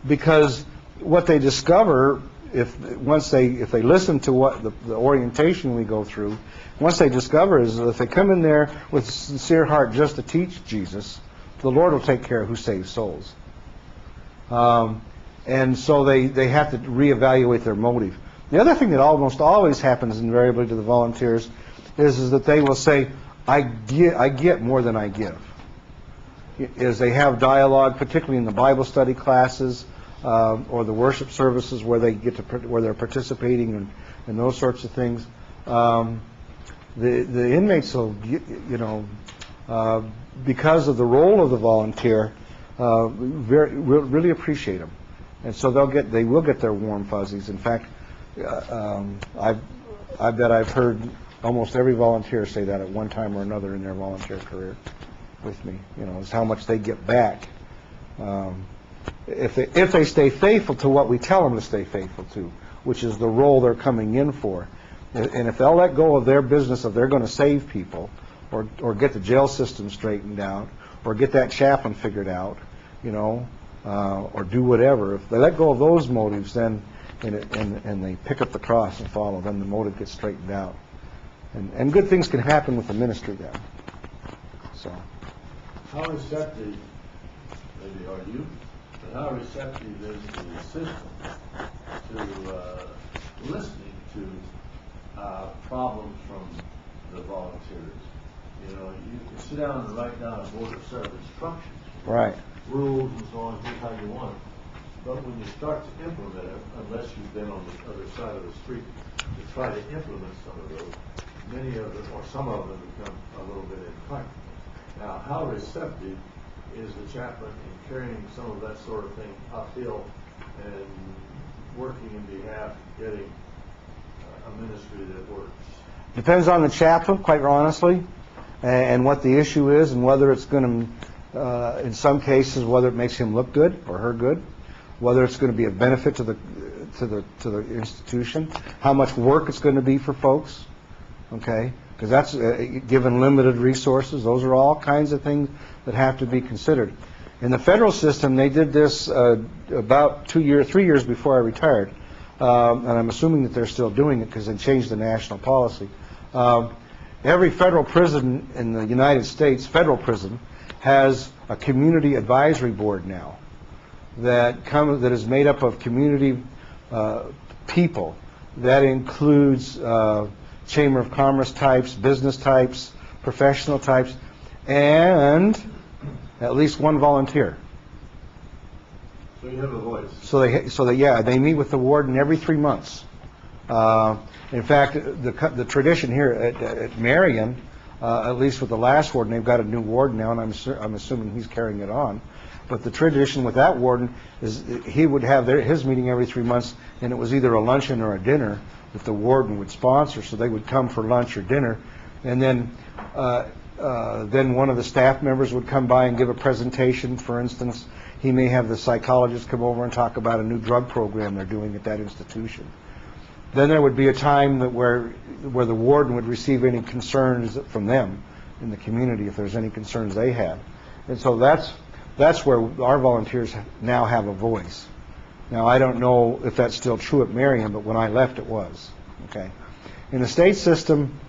S2: because what they discover if they listen to what the orientation we go through, once they discover is that if they come in there with a sincere heart just to teach Jesus, the Lord will take care of who saves souls. And so they have to reevaluate their motive. The other thing that almost always happens invariably to the volunteers is that they will say, I get more than I give. Is they have dialogue, particularly in the Bible study classes, or the worship services where they're participating and those sorts of things. The inmates will, because of the role of the volunteer, really appreciate them, and so they will get their warm fuzzies. In fact, I bet I've heard almost every volunteer say that at one time or another in their volunteer career with me. Is how much they get back. If they stay faithful to what we tell them to stay faithful to, which is the role they're coming in for, and if they'll let go of their business of they're going to save people, or get the jail system straightened out, or get that chaplain figured out, or do whatever, if they let go of those motives, then and they pick up the cross and follow, then the motive gets straightened out, and good things can happen with the ministry then. So,
S3: how receptive, maybe are you? How receptive is the system to listening to problems from the volunteers? You can sit down and write down a board of service instructions,
S2: right,
S3: rules and so on, here's how you want it. But when you start to implement it, unless you've been on the other side of the street to try to implement some of those, many of them, or some of them, become a little bit impractical. Now, how receptive is the chaplain in carrying some of that sort of thing uphill and working in behalf of getting a ministry that works?
S2: Depends on the chaplain, quite honestly, and what the issue is, and whether it's going to, in some cases, whether it makes him look good or her good, whether it's going to be a benefit to the institution, how much work it's going to be for folks. Okay, because that's given limited resources. Those are all kinds of things that have to be considered. In the federal system, they did this about 3 years before I retired, and I'm assuming that they're still doing it because they changed the national policy. Every federal prison in the United States, federal prison, has a community advisory board now that is made up of community people. That includes Chamber of Commerce types, business types, professional types, and at least one volunteer.
S3: So you have a voice.
S2: Yeah, they meet with the warden every 3 months. In fact, the tradition here at Marion, at least with the last warden, they've got a new warden now, and I'm assuming he's carrying it on. But the tradition with that warden is he would have his meeting every 3 months, and it was either a luncheon or a dinner that the warden would sponsor. So they would come for lunch or dinner, and then one of the staff members would come by and give a presentation. For instance, he may have the psychologist come over and talk about a new drug program they're doing at that institution. Then there would be a time where the warden would receive any concerns from them in the community, if there's any concerns they had. And so that's where our volunteers now have a voice. Now, I don't know if that's still true at Marion, but when I left, it was. Okay. In the state system,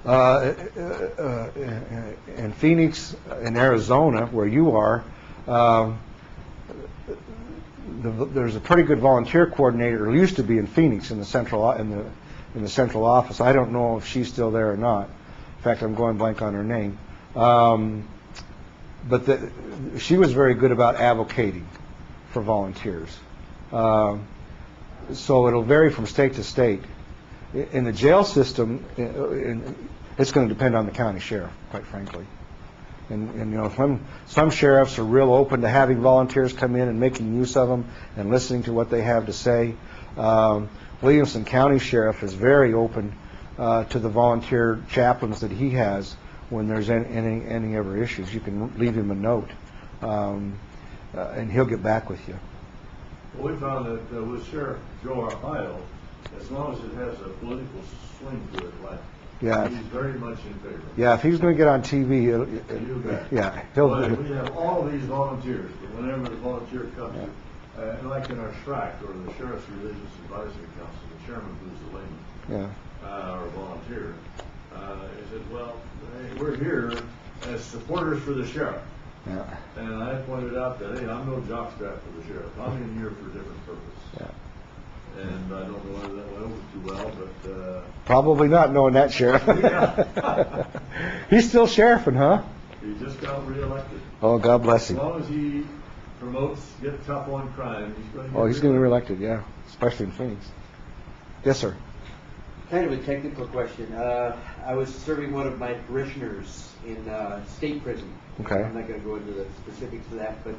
S2: in Phoenix, in Arizona, where you are, there's a pretty good volunteer coordinator, or used to be in Phoenix in the central office. I don't know if she's still there or not. In fact, I'm going blank on her name. But she was very good about advocating for volunteers. So it'll vary from state to state. In the jail system, it's going to depend on the county sheriff, quite frankly. And you know, some sheriffs are real open to having volunteers come in and making use of them and listening to what they have to say. Williamson County Sheriff is very open to the volunteer chaplains that he has when there's any ever issues. You can leave him a note, and he'll get back with you.
S3: Well, we found that with Sheriff Joe Arpaio, as long as it has a political swing to it, like,
S2: yeah,
S3: he's very much in favor.
S2: Yeah, if he's going to get on TV, he'll.
S3: Well, we have all of these volunteers, but whenever the volunteer comes, like in our SHRAC, or the Sheriff's Religious Advisory Council, the chairman, who's a layman, or a volunteer, he says, well, hey, we're here as supporters for the sheriff.
S2: Yeah.
S3: And I pointed out that, hey, I'm no jockstrap for the sheriff. I'm in here for a different purpose.
S2: Yeah.
S3: And I don't know whether that went over too well, but...
S2: Probably not, knowing that sheriff. He's still sheriffing, huh?
S3: He just got reelected.
S2: Oh, God bless him.
S3: As long as he promotes, get tough on crime, he's going to get
S2: Oh, he's going to be reelected, yeah. Especially in Phoenix. Yes, sir.
S6: Kind of a technical question. I was serving one of my parishioners in state prison.
S2: Okay.
S6: I'm not going to go into the specifics of that, but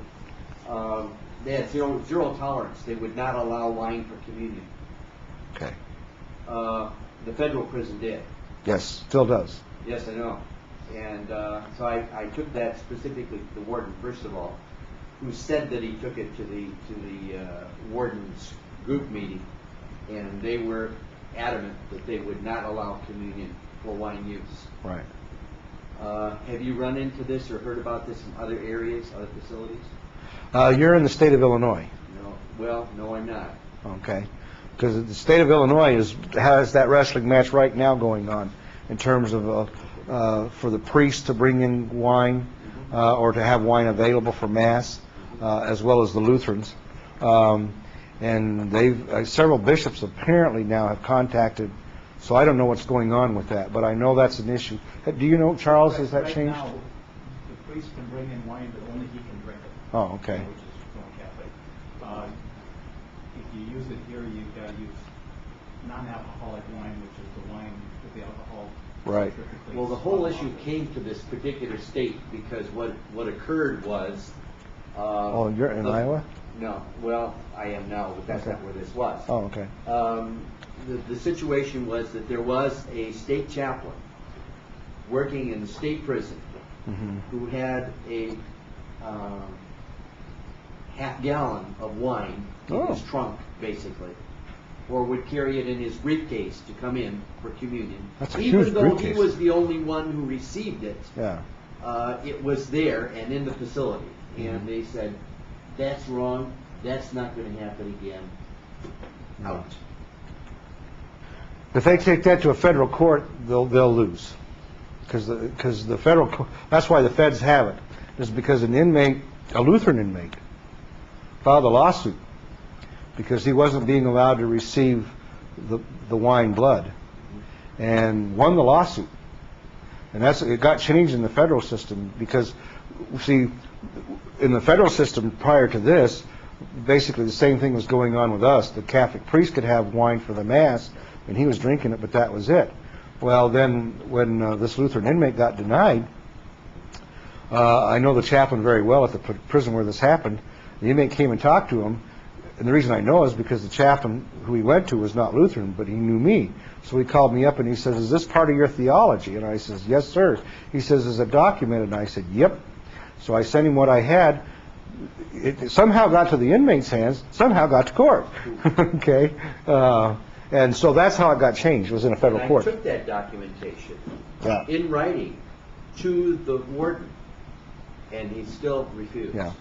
S6: they had zero tolerance. They would not allow wine for communion.
S2: Okay.
S6: The federal prison did.
S2: Yes, still does.
S6: Yes, I know. And so I took that specifically to the warden, first of all, who said that he took it to the warden's group meeting, and they were adamant that they would not allow communion for wine use.
S2: Right.
S6: Have you run into this or heard about this in other areas, other facilities?
S2: You're in the state of Illinois.
S6: No. Well, no, I'm not.
S2: Okay. Because the state of Illinois has that wrestling match right now going on in terms of for the priests to bring in wine or to have wine available for Mass, as well as the Lutherans. And several bishops apparently now have contacted, so I don't know what's going on with that, but I know that's an issue. Do you know, Charles, has that changed?
S1: Right now, the priest can bring in wine, but only he can drink it.
S2: Oh, okay.
S1: Which is Roman Catholic. If you use it here, you've got to use non-alcoholic wine, which is the wine with the alcohol.
S2: Right.
S6: Well, the whole issue came to this particular state because what occurred was...
S2: Oh, you're in Iowa?
S6: No. Well, I am now, but that's not where this was.
S2: Oh, okay.
S6: The situation was that there was a state chaplain working in the state prison who had a half-gallon of wine in his trunk, basically, or would carry it in his briefcase to come in for communion.
S2: That's a huge
S6: Even though
S2: briefcase.
S6: he was the only one who received it,
S2: Yeah.
S6: it was there and in the facility. And they said, that's wrong, that's not going to happen again. Out.
S2: If they take that to a federal court, they'll lose, because the federal that's why the feds have it, is because a Lutheran inmate, filed a lawsuit because he wasn't being allowed to receive the wine blood, and won the lawsuit, and it got changed in the federal system because see, in the federal system prior to this, basically the same thing was going on with us. The Catholic priest could have wine for the Mass, and he was drinking it, but that was it. Well, then, when this Lutheran inmate got denied, I know the chaplain very well at the prison where this happened. The inmate came and talked to him, and the reason I know is because the chaplain who he went to was not Lutheran, but he knew me. So he called me up and he says, "Is this part of your theology?" And I says, "Yes, sir." He says, "Is it documented?" And I said, "Yep." So I sent him what I had. It somehow got to the inmate's hands, somehow got to court. Okay? And so that's how it got changed. It was in a federal court.
S6: I took that documentation
S2: Yeah.
S6: in writing to the warden, and he still refused.
S2: Yeah.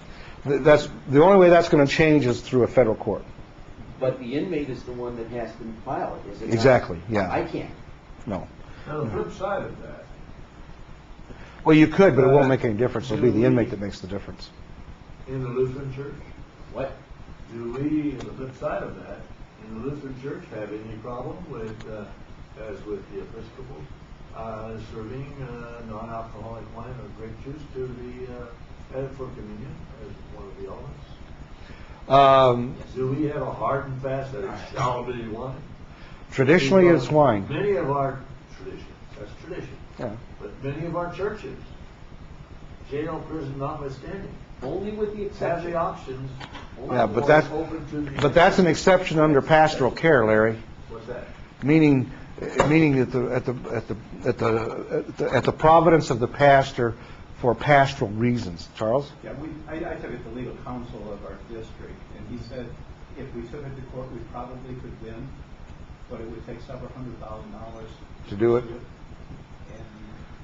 S2: That's the only way that's going to change is through a federal court.
S6: But the inmate is the one that has to file it, is it not?
S2: Exactly, yeah.
S6: I can't.
S2: No.
S3: Now, the flip side of that,
S2: Well, you could, but it won't make any difference. It'll be the inmate that makes the difference.
S3: in the Lutheran Church,
S6: What?
S3: do we, on the flip side of that, in the Lutheran Church, have any problem with, as with the Episcopal, serving non-alcoholic wine or grape juice to the, for communion as one of the elements? Do we have a hard and fast that it shall be wine?
S2: Traditionally, it's wine.
S3: Many of our traditions, that's tradition,
S2: Yeah.
S3: but many of our churches, jail, prison notwithstanding,
S6: Only with the
S3: have
S6: exception.
S3: the options.
S2: Yeah, but that's an exception under pastoral care, Larry.
S3: What's that?
S2: Meaning at the providence of the pastor for pastoral reasons. Charles?
S1: Yeah, I took it to legal counsel of our district, and he said if we took it to court, we probably could win, but it would take several $100,000
S2: To do it?
S1: And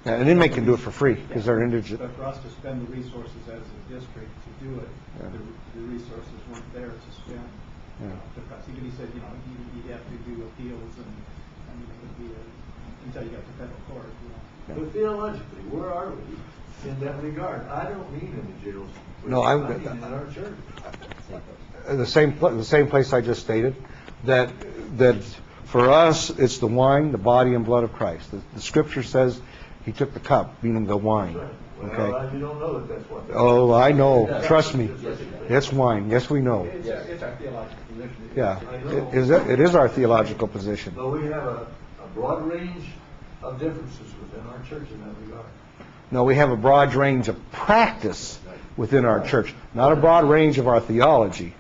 S2: Yeah, an inmate can do it for free because they're indigent.
S1: But for us to spend the resources as a district to do it,
S2: Yeah.
S1: the resources weren't there to spend.
S2: Yeah.
S1: He said, you'd have to do appeals, and it would be until you got to federal court,
S3: But theologically, where are we in that regard? I don't mean in the jails.
S2: No,
S3: I mean in our church.
S2: The same place I just stated, that for us, it's the wine, the body and blood of Christ. The Scripture says He took the cup, meaning the wine.
S3: Well,
S2: Okay?
S3: you don't know that that's what.
S2: Oh, I know. Trust me. It's wine. Yes, we know.
S1: It's our theological position.
S2: Yeah. It is our theological position.
S3: But we have a broad range of differences within our church in that regard.
S2: No, we have a broad range of practice within our church, not a broad range of our theology.